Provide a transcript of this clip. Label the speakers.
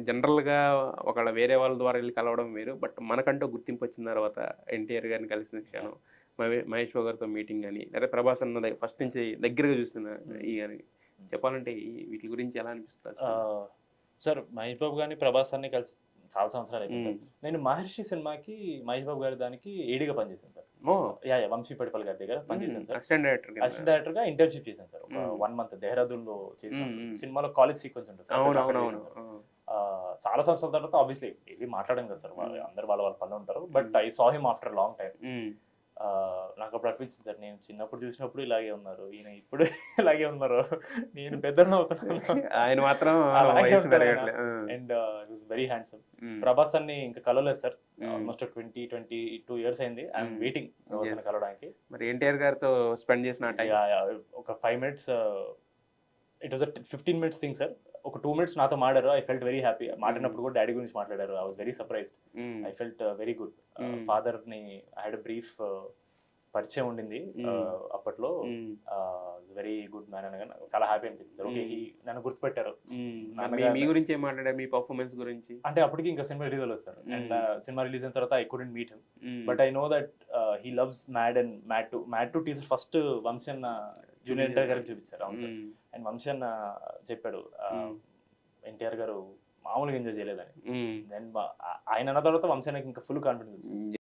Speaker 1: జనరల్‌గా ఒకళ్ళ వేరే వాళ్ళ ద్వారా ఎళ్లి కలవడం వేరు. బట్ మనకంటూ గుర్తింపొచ్చిన తర్వాత ఎన్టీఆర్ గారిని కలిసిన క్షణం, మహేష్ బాబు గారితో మీటింగ్ గాని, లేదా ప్రభాస్ అన్న ఫస్ట్ నుంచి దగ్గరగా చూసిన గాని చెప్పాలంటే వీటి గురించి ఎలా అనిపిస్తది?
Speaker 2: ఆహ్, సార్ 'మహేష్ బాబు' గారిని, 'ప్రభాస్' సార్‌ని కలిసి చాలా సంవత్సరాలయిపోయింది
Speaker 1: హ్మ్.
Speaker 2: సార్. నేను 'మహర్షి' సినిమాకి 'మహేష్ బాబు' గారి దానికి ఏడీగా పనిచేశాను సార్.
Speaker 1: ఓహ్!
Speaker 2: యాహ్! వంశీ పడిపల్లి గారి దగ్గర పనిచేశాను సార్.
Speaker 1: అసిస్టెంట్ డైరెక్టర్ కింద.
Speaker 2: అసిస్టెంట్ డైరెక్టర్‌గా ఇంటర్న్‌షిప్ చేశాను సార్. ఒక
Speaker 1: హ్మ్.
Speaker 2: 1 మంత్ దెహ్రాదూన్‌లో
Speaker 1: హ్మ్.
Speaker 2: చేసినప్పుడు.
Speaker 1: హ్మ్.
Speaker 2: సినిమాలో కాలేజ్ సీక్వెన్స్ ఉంటుంది సార్. అక్కడ
Speaker 1: అవునవునవును.
Speaker 2: చేశాను సార్.
Speaker 1: ఆ!
Speaker 2: చాలా సంవత్సరాల తర్వాత ఆబ్వియస్లీ ఎళ్లి మాట్లాడాం కదా సార్. అందరూ వాళ్ళ వాళ్ళ పనిలో ఉంటారు. బట్
Speaker 1: హ్మ్.
Speaker 2: I saw him after long time.
Speaker 1: హ్మ్.
Speaker 2: నాకప్పుడు అనిపించింది సార్, నేను చిన్నప్పుడు చూసినప్పుడు ఇలాగే ఉన్నారు. ఈయన ఇప్పుడు ఇలాగే ఉన్నారు. నేను పెద్దోడినవుతున్నాను.
Speaker 1: ఆయన మాత్రం
Speaker 2: అలాగే
Speaker 1: వయసు
Speaker 2: ఉంటారాయన.
Speaker 1: పెరగట్లే. ఆ!
Speaker 2: And he was very handsome.
Speaker 1: హ్మ్.
Speaker 2: 'ప్రభాస్' అన్ని ఇంకా కలవలేదు సార్.
Speaker 1: హ్మ్.
Speaker 2: ఆల్‌మోస్ట్ 22 ఇయర్స్ అయింది. I'm
Speaker 1: hmm.
Speaker 2: వెయిటింగ్ 'ప్రభాస్‌ని'
Speaker 1: యెస్.
Speaker 2: కలవడానికి.
Speaker 1: మరి ఎన్టీఆర్ గారితో స్పెండ్ చేసిన ఆ టైం?
Speaker 2: యాహ్! ఒక 5 minutes it was 15 minutes thing sir. ఒక 2 మినిట్స్ నాతో మాటాడారు. I felt very happy.
Speaker 1: Hmm.
Speaker 2: మాట్లాడినప్పుడు కూడా డ్యాడీ గురించి మాట్లాడారు. I was very surprised.
Speaker 1: Hmm.
Speaker 2: I felt very good.
Speaker 1: Hmm.
Speaker 2: ఫాదర్‌ని ఐ హాడ్ ఎ బ్రీఫ్ పరిచయం ఉండింది.
Speaker 1: హ్మ్.
Speaker 2: అప్పట్లో
Speaker 1: హ్మ్.
Speaker 2: వెరీ గుడ్ మ్యాన్ అనగా నాకు చాలా హ్యాపీ అనిపించింది. ఓకే.
Speaker 1: హ్మ్.
Speaker 2: నన్ను గుర్తుపెట్టారు.
Speaker 1: హ్మ్. మరి మీ మీ
Speaker 2: నాన్నగారు
Speaker 1: గురించి ఏం మాట్లాడారు? మీ పెర్ఫార్మన్స్ గురించి?
Speaker 2: అంటే అప్పటికి ఇంకా సినిమా రిలీజ్ అవ్వలేదు sir. And
Speaker 1: hmm.
Speaker 2: Cinema release అయిన తర్వాత I couldn't meet him.
Speaker 1: Hmm.
Speaker 2: But I know that he loves 'Mad' and 'Mad 2'. 'Mad 2' teaser first Vamsi అన్న జూనియర్ ఎన్టీఆర్
Speaker 1: చూపించారు.
Speaker 2: గారికి చూపించారు. అవును సార్.
Speaker 1: హ్మ్.
Speaker 2: అండ్ వంశీ అన్న చెప్పాడు
Speaker 1: హ్మ్.
Speaker 2: ఎన్టీఆర్ గారు మామూలుగా ఎంజాయ్ చేయలేదని.
Speaker 1: హ్మ్.
Speaker 2: దెన్ ఆయన అన్న తర్వాత వంశీ అన్నకి ఇంకా ఫుల్ కాన్ఫిడెన్స్ వచ్చింది.
Speaker 1: హ్మ్.